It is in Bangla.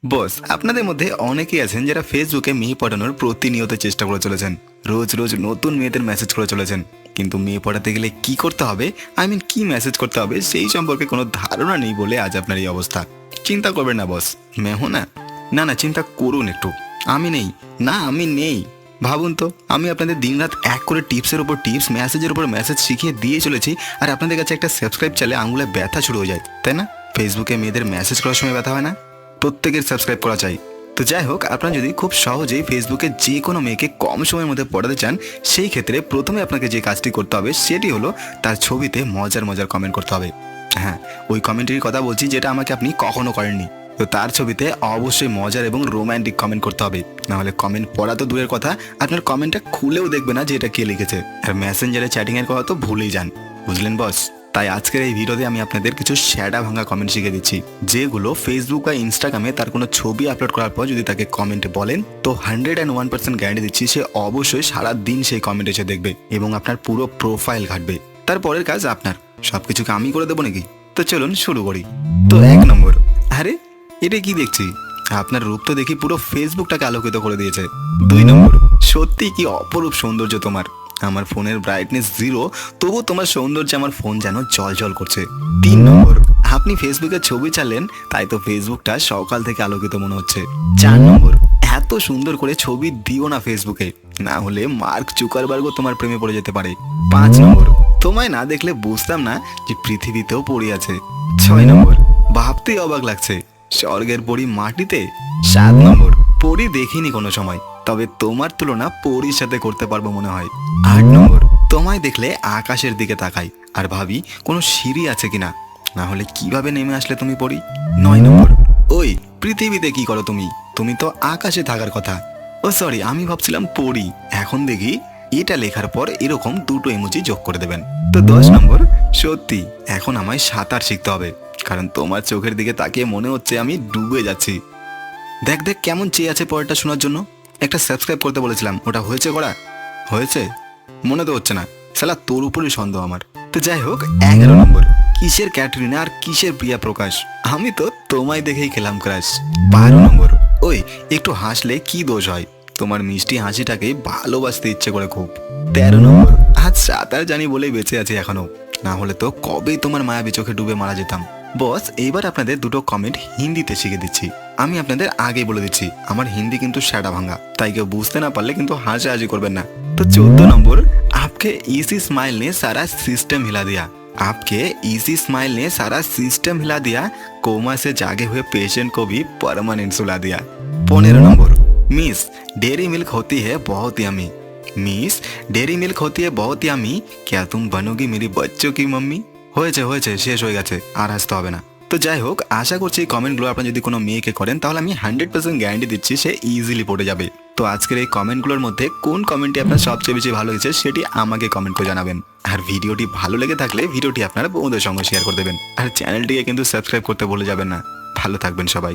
বস, আপনাদের মধ্যে অনেকেই আছেন যারা ফেসবুকে মেয়ে পটানোর প্রতিনিয়ত চেষ্টা করে চলেছেন। রোজ রোজ নতুন মেয়েদের মেসেজ করে চলেছেন, কিন্তু মেয়ে পটাতে গেলে কি করতে হবে, কি মেসেজ করতে হবে সেই সম্পর্কে কোনো ধারণা নেই বলে আজ আপনার এই অবস্থা। চিন্তা করবেন না বস, মেহো না। না না, চিন্তা করুন একটু। আমি নেই, না আমি নেই। ভাবুন তো, আমি আপনাদের দিনরাত এক করে টিপসের উপর টিপস, মেসেজের উপর মেসেজ শিখিয়ে দিয়ে চলেছি, আর আপনাদের কাছে একটা সাবস্ক্রাইব চাইলে আঙুলে ব্যথা শুরু হয়ে যায়, তাই না? ফেসবুকে মেয়েদের মেসেজ করার সময় ব্যথা হয় না? প্রত্যেকের সাবস্ক্রাইব করা চাই। তো যাই হোক, আপনারা যদি খুব সহজেই ফেসবুকে যে কোনো মেয়েকে কম সময়ের মধ্যে পড়াতে চান, সেই ক্ষেত্রে প্রথমে আপনাকে যে কাজটি করতে হবে সেটি হলো তার ছবিতে মজার মজার কমেন্ট করতে হবে। হ্যাঁ, ওই কমেন্টের কথা বলছি যেটা আমাকে আপনি কখনো করেননি। তো তার ছবিতে অবশ্যই মজার এবং রোম্যান্টিক কমেন্ট করতে হবে, নাহলে কমেন্ট পড়া তো দূরের কথা, আপনার কমেন্টটা খুলেও দেখবে না যে এটা কে লিখেছে। আর মেসেঞ্জারে চ্যাটিংয়ের কথা তো ভুলেই যান, বুঝলেন বস? তাই আজকের এই ভিডিওতে আমি আপনাদের কিছু শ্যাডা ভাঙা কমেন্ট শিখে দিচ্ছি, যেগুলো ফেসবুক বা ইনস্টাগ্রামে তার কোনো ছবি আপলোড করার পর যদি তাকে কমেন্টে বলেন, তো 101% গ্যারান্টি দিচ্ছি সে অবশ্যই সারা দিন সেই কমেন্ট এসে দেখবে এবং আপনার পুরো প্রোফাইল ঘাটবে। তারপরের কাজ আপনার, সবকিছুকে আমি করে দেবো নাকি? তো চলুন শুরু করি। তো 1 নম্বর, আরে এটা কি দেখছি? আপনার রূপ তো দেখি পুরো ফেসবুকটাকে আলোকিত করে দিয়েছে। 2 নম্বর, সত্যি কি অপরূপ সৌন্দর্য তোমার। আমার ফোনের ব্রাইটনেস 0, তবু তোমার সৌন্দর্যে আমার ফোন যেন জল করছে। 3 নম্বর, আপনি ফেসবুকে ছবি ছাড়লেন, তাই তো ফেসবুকটা সকাল থেকে আলোকিত মনে হচ্ছে। 4 নম্বর, এত সুন্দর করে ছবি দিও না ফেসবুকে, না হলে মার্ক জুকারবার্গও তোমার প্রেমে পড়ে যেতে পারে। 5 নম্বর, তোমায় না দেখলে বুঝতাম না যে পৃথিবীতেও পড়ি আছে। 6 নম্বর, ভাবতেই অবাক লাগছে, স্বর্গের পরী মাটিতে। 7 নম্বর, পরী দেখিনি কোনো সময়, তবে তোমার তুলনা পরীর সাথে করতে পারবো মনে হয়। 8 নম্বর, তোমায় দেখলে আকাশের দিকে তাকাই আর ভাবি কোনো সিঁড়ি আছে কিনা, না হলে কিভাবে নেমে আসলে তুমি পড়ি। 9 নম্বর, ওই পৃথিবীতে কি করো তুমি? তুমি তো আকাশে থাকার কথা। ও সরি, আমি ভাবছিলাম পড়ি। এখন দেখি এটা লেখার পর এরকম দুটো ইমোজি যোগ করে দেবেন। তো 10 নম্বর, সত্যি এখন আমায় সাঁতার শিখতে হবে, কারণ তোমার চোখের দিকে তাকিয়ে মনে হচ্ছে আমি ডুবে যাচ্ছি। দেখ দেখ কেমন চেয়ে আছে পরেরটা শোনার জন্য। একটা সাবস্ক্রাইব করতে বলেছিলাম, ওটা হয়েছে করা? হয়েছে? মনে তো হচ্ছে না, শালা তোর উপরই সন্দেহ আমার। তো যাই হোক, 11 নম্বর, কিসের ক্যাটরিনা আর কিসের প্রিয়া প্রকাশ, আমি তো তোমায় দেখেই খেলাম ক্রাশ। 12 নম্বর, ওই একটু হাসলে কি দোষ হয়, তোমার মিষ্টি হাসিটাকে ভালোবাসতে ইচ্ছে করে খুব। 13 নম্বর, আজ সাঁতার জানি বলেই বেঁচে আছি এখনো, না হলে তো কবেই তোমার মায়াবী চোখে ডুবে মারা যেতাম। বস, এইবার আপনাদের দুটো কমেন্ট হিন্দিতে শিখে দিচ্ছি। আমি আপনাদের আগেই বলে দিচ্ছি, আমার হিন্দি কিন্তু শ্যাডা ভাঙা, তাই কেউ বুঝতে না পারলে কিন্তু হাসাহাসি করবেন না। तो 14 नंबर, आपके इसी स्माइल ने सारा सिस्टम हिला दिया। आपके इसी स्माइल ने सारा सिस्टम हिला दिया, कोमा से जागे हुए पेशेंट को भी परमानेंट सुला दिया। 15 नंबर, मिस डेयरी मिल्क होती है बहुत यमी। मिस डेयरी मिल्क होती है बहुत यमी, क्या तुम बनोगी मेरी बच्चों की मम्मी? হয়েছে হয়েছে, শেষ হয়ে গেছে, আর হাসতে হবে না। তো যাই হোক, আশা করছি এই কমেন্টগুলো আপনারা যদি কোনো মেয়েকে করেন, তাহলে আমি 100% গ্যারান্টি দিচ্ছি সে ইজিলি পড়ে যাবে। তো আজকের এই কমেন্টগুলোর মধ্যে কোন কমেন্টটি আপনার সবচেয়ে বেশি ভালো হয়েছে সেটি আমাকে কমেন্ট করে জানাবেন। আর ভিডিওটি ভালো লেগে থাকলে ভিডিওটি আপনারা বন্ধুদের সঙ্গে শেয়ার করে দেবেন, আর চ্যানেলটিকে কিন্তু সাবস্ক্রাইব করতে ভুলে যাবেন না। ভালো থাকবেন সবাই।